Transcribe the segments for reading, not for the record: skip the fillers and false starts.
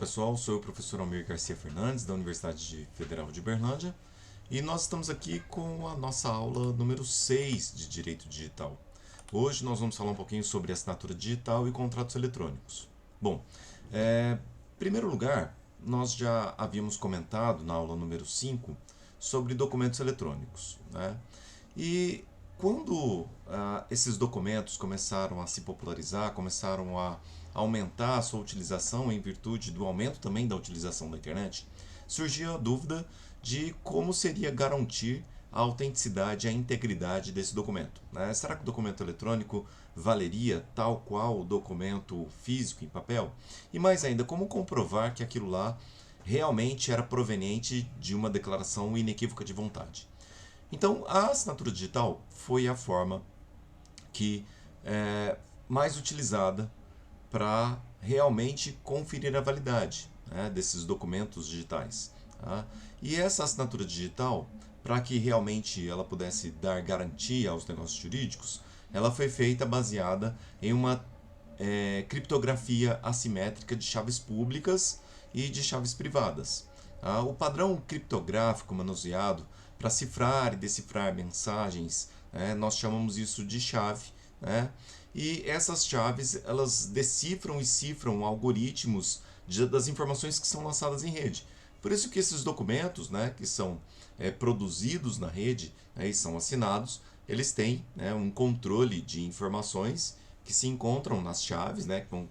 pessoal, sou o professor Almir Garcia Fernandes, da Universidade Federal de Uberlândia, e nós estamos aqui com a nossa aula número 6 de Direito Digital. Hoje nós vamos falar um pouquinho sobre assinatura digital e contratos eletrônicos. Bom, em primeiro lugar, nós já havíamos comentado na aula número 5 sobre documentos eletrônicos, né? E quando esses documentos começaram a se popularizar, começaram a aumentar a sua utilização em virtude do aumento também da utilização da internet, surgiu a dúvida de como seria garantir a autenticidade e a integridade desse documento, né? Será que o documento eletrônico valeria tal qual o documento físico em papel? E mais ainda, como comprovar que aquilo lá realmente era proveniente de uma declaração inequívoca de vontade? Então, a assinatura digital foi a forma que mais utilizada para realmente conferir a validade, né, desses documentos digitais. Tá? E essa assinatura digital, para que realmente ela pudesse dar garantia aos negócios jurídicos, ela foi feita baseada em uma criptografia assimétrica de chaves públicas e de chaves privadas. Tá? O padrão criptográfico manuseado para cifrar e decifrar mensagens, nós chamamos isso de chave, né? E essas chaves, elas decifram e cifram algoritmos das informações que são lançadas em rede. Por isso que esses documentos, né, que são produzidos na rede, né, e são assinados, eles têm, né, um controle de informações que se encontram nas chaves, né, que vão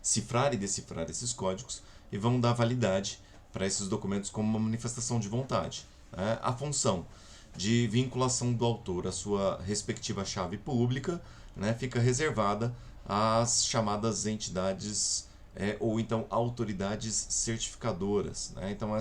cifrar e decifrar esses códigos e vão dar validade para esses documentos como uma manifestação de vontade. Né? A função de vinculação do autor à sua respectiva chave pública, né, fica reservada às chamadas entidades ou então autoridades certificadoras. Né? Então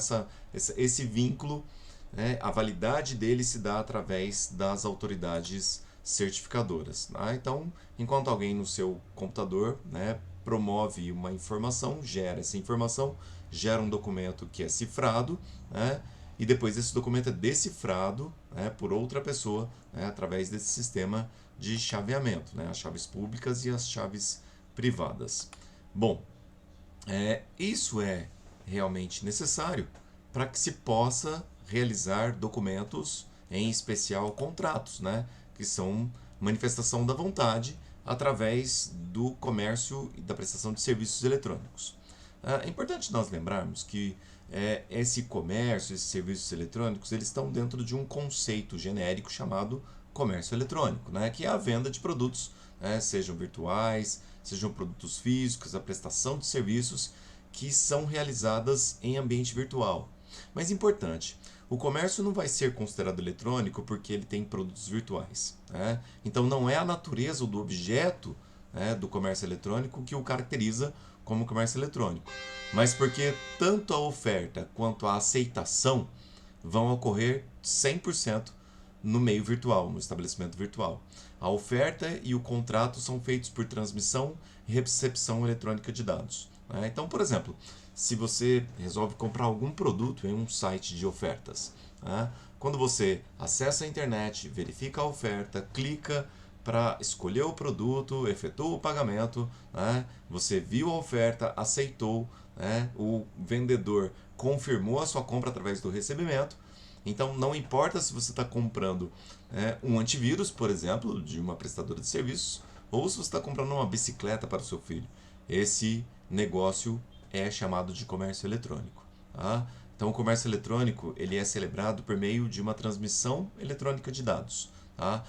esse vínculo, né, a validade dele se dá através das autoridades certificadoras. Tá? Então, enquanto alguém no seu computador, né, promove uma informação, gera essa informação, gera um documento que é cifrado, né, e depois esse documento é decifrado, né, por outra pessoa, né, através desse sistema de chaveamento, né, as chaves públicas e as chaves privadas. Bom, isso é realmente necessário para que se possa realizar documentos, em especial contratos, né, que são manifestação da vontade através do comércio e da prestação de serviços eletrônicos. É importante nós lembrarmos que esse comércio, esses serviços eletrônicos, eles estão dentro de um conceito genérico chamado comércio eletrônico, né, que é a venda de produtos, né, sejam virtuais, sejam produtos físicos, a prestação de serviços que são realizadas em ambiente virtual. Mas importante, o comércio não vai ser considerado eletrônico porque ele tem produtos virtuais. Né? Então não é a natureza do objeto, né, do comércio eletrônico que o caracteriza como comércio eletrônico, mas porque tanto a oferta quanto a aceitação vão ocorrer 100% no meio virtual, no estabelecimento virtual. A oferta e o contrato são feitos por transmissão e recepção eletrônica de dados. Né? Então, por exemplo, se você resolve comprar algum produto em um site de ofertas, né? Quando você acessa a internet, verifica a oferta, clica para escolher o produto, efetua o pagamento, né? Você viu a oferta, aceitou, né? O vendedor confirmou a sua compra através do recebimento. Então não importa se você está comprando um antivírus, por exemplo, de uma prestadora de serviços, ou se você está comprando uma bicicleta para o seu filho. Esse negócio é chamado de comércio eletrônico. Tá? Então o comércio eletrônico ele é celebrado por meio de uma transmissão eletrônica de dados. Tá?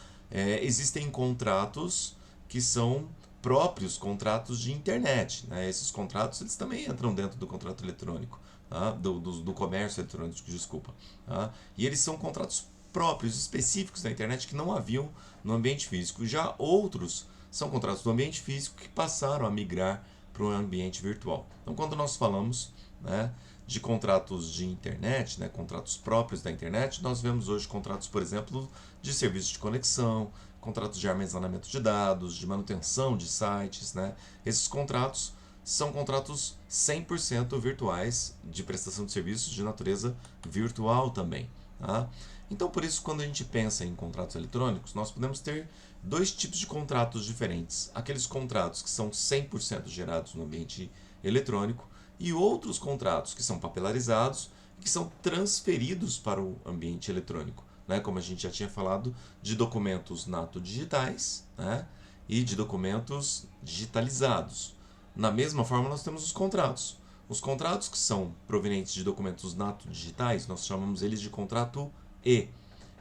Existem contratos que são próprios contratos de internet. Né? Esses contratos eles também entram dentro do contrato eletrônico, tá? do comércio eletrônico, desculpa. Tá? E eles são contratos próprios, específicos da internet que não haviam no ambiente físico. Já outros são contratos do ambiente físico que passaram a migrar para o ambiente virtual. Então, quando nós falamos, né, de contratos de internet, né, contratos próprios da internet, nós vemos hoje contratos, por exemplo, de serviços de conexão, contratos de armazenamento de dados, de manutenção de sites. Né? Esses contratos são contratos 100% virtuais de prestação de serviços de natureza virtual também. Tá? Então, por isso, quando a gente pensa em contratos eletrônicos, nós podemos ter dois tipos de contratos diferentes. Aqueles contratos que são 100% gerados no ambiente eletrônico, e outros contratos que são papelarizados e que são transferidos para o ambiente eletrônico, né? Como a gente já tinha falado, de documentos nato-digitais, né? E de documentos digitalizados. Na mesma forma, nós temos os contratos. Os contratos que são provenientes de documentos nato-digitais, nós chamamos eles de contrato E,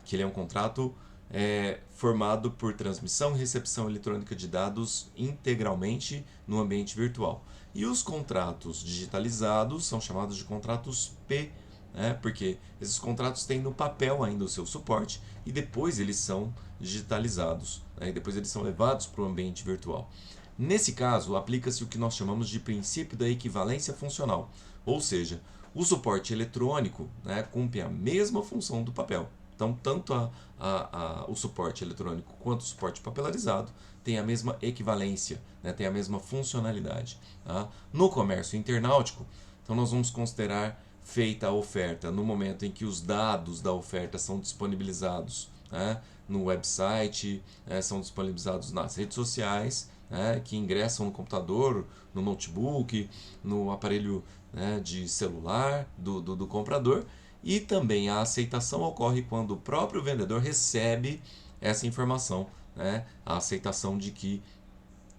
que ele é um contrato formado por transmissão e recepção eletrônica de dados integralmente no ambiente virtual. E os contratos digitalizados são chamados de contratos P, né? Porque esses contratos têm no papel ainda o seu suporte e depois eles são digitalizados, né? E depois eles são levados para o ambiente virtual. Nesse caso, aplica-se o que nós chamamos de princípio da equivalência funcional, ou seja, o suporte eletrônico, né, cumpre a mesma função do papel. Então, tanto o suporte eletrônico quanto o suporte papelarizado têm a mesma equivalência, né, têm a mesma funcionalidade. Tá? No comércio internautico, então nós vamos considerar feita a oferta no momento em que os dados da oferta são disponibilizados, né, no website, são disponibilizados nas redes sociais, né, que ingressam no computador, no notebook, no aparelho, né, de celular do comprador. E também a aceitação ocorre quando o próprio vendedor recebe essa informação, né, a aceitação de que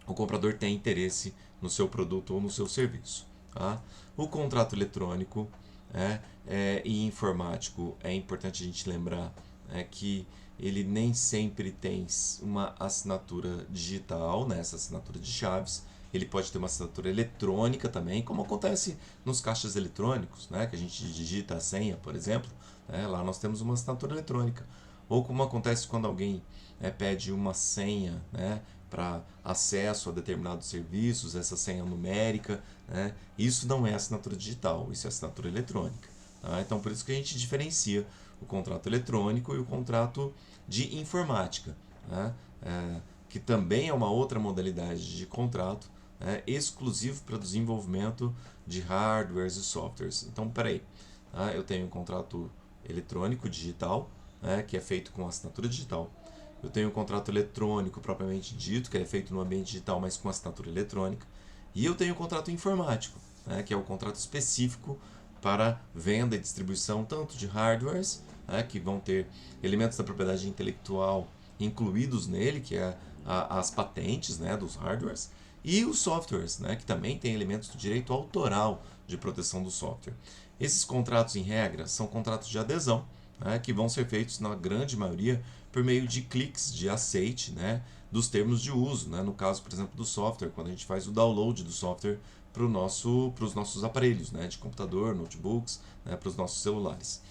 o comprador tem interesse no seu produto ou no seu serviço. Tá? O contrato eletrônico, e informático, é importante a gente lembrar, que ele nem sempre tem uma assinatura digital, né, essa assinatura de chaves. Ele pode ter uma assinatura eletrônica também, como acontece nos caixas eletrônicos, né, que a gente digita a senha, por exemplo, né, lá nós temos uma assinatura eletrônica. Ou como acontece quando alguém pede uma senha, né, para acesso a determinados serviços, essa senha numérica, né, isso não é assinatura digital, isso é assinatura eletrônica. Tá? Então, por isso que a gente diferencia o contrato eletrônico e o contrato de informática, né? Que também é uma outra modalidade de contrato, exclusivo para desenvolvimento de hardwares e softwares. Então, peraí, tá? Eu tenho um contrato eletrônico digital, que é feito com assinatura digital. Eu tenho um contrato eletrônico propriamente dito, que é feito no ambiente digital, mas com assinatura eletrônica. E eu tenho um contrato informático, que é o contrato específico para venda e distribuição tanto de hardwares, que vão ter elementos da propriedade intelectual incluídos nele, que é as patentes, dos hardwares, e os softwares, que também tem elementos do direito autoral de proteção do software. Esses contratos, em regra, são contratos de adesão, que vão ser feitos, na grande maioria, por meio de cliques de aceite, dos termos de uso. No caso, por exemplo, do software, quando a gente faz o download do software para os nossos aparelhos, de computador, notebooks, para os nossos celulares.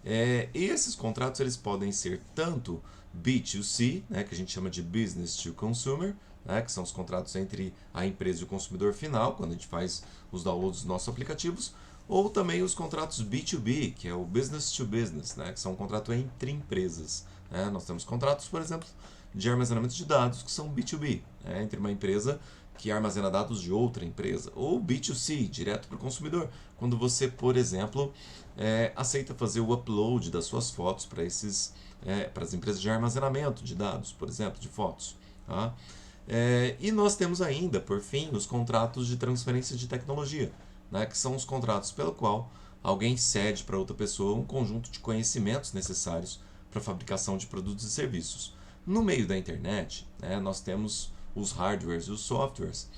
E esses contratos eles podem ser tanto B2C, que a gente chama de Business to Consumer, que são os contratos entre a empresa e o consumidor final, quando a gente faz os downloads dos nossos aplicativos, ou também os contratos B2B, que é o Business to Business, que são um contrato entre empresas. Nós temos contratos, por exemplo, de armazenamento de dados, que são B2B, entre uma empresa que armazena dados de outra empresa, ou B2C, direto para o consumidor, quando você, por exemplo, aceita fazer o upload das suas fotos para para as empresas de armazenamento de dados, por exemplo, de fotos. Tá? E nós temos ainda, por fim, os contratos de transferência de tecnologia, que são os contratos pelo qual alguém cede para outra pessoa um conjunto de conhecimentos necessários para a fabricação de produtos e serviços. No meio da internet, nós temos os hardwares e os softwares.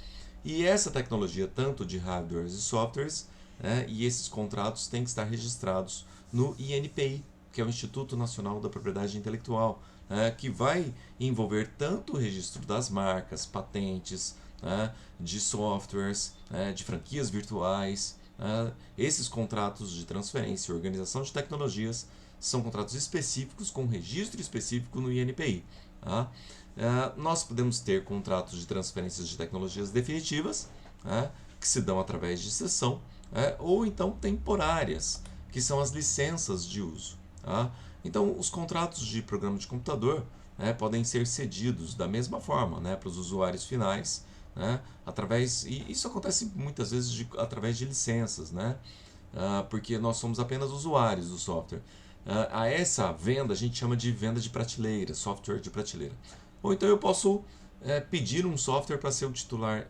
E essa tecnologia, tanto de hardwares e softwares, e esses contratos têm que estar registrados no INPI, que é o Instituto Nacional da Propriedade Intelectual, que vai envolver tanto o registro das marcas, patentes, de softwares, de franquias virtuais. Esses contratos de transferência e organização de tecnologias são contratos específicos com registro específico no INPI. Tá? Nós podemos ter contratos de transferências de tecnologias definitivas, que se dão através de cessão, ou então temporárias, que são as licenças de uso. Tá? Então, os contratos de programa de computador podem ser cedidos da mesma forma para os usuários finais, e isso acontece muitas vezes através de licenças, porque nós somos apenas usuários do software. A essa venda a gente chama de venda de prateleira, software de prateleira. Ou então eu posso pedir um software para ser o titular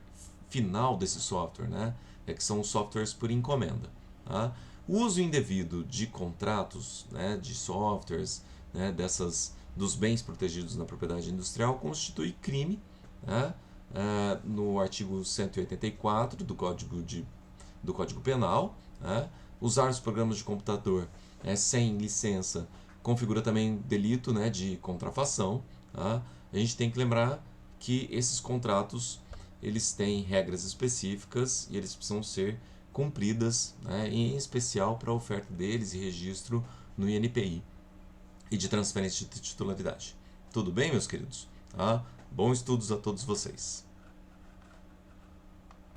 final desse software, né? Que são os softwares por encomenda. Tá? O uso indevido de contratos, né, de softwares, né, dos bens protegidos na propriedade industrial constitui crime, né, no artigo 184 do Código Penal. Né? Usar os programas de computador sem licença configura também delito, né, de contrafação. Tá? A gente tem que lembrar que esses contratos eles têm regras específicas e eles precisam ser cumpridas, né, em especial para a oferta deles e registro no INPI e de transferência de titularidade. Tudo bem, meus queridos? Tá? Bons estudos a todos vocês.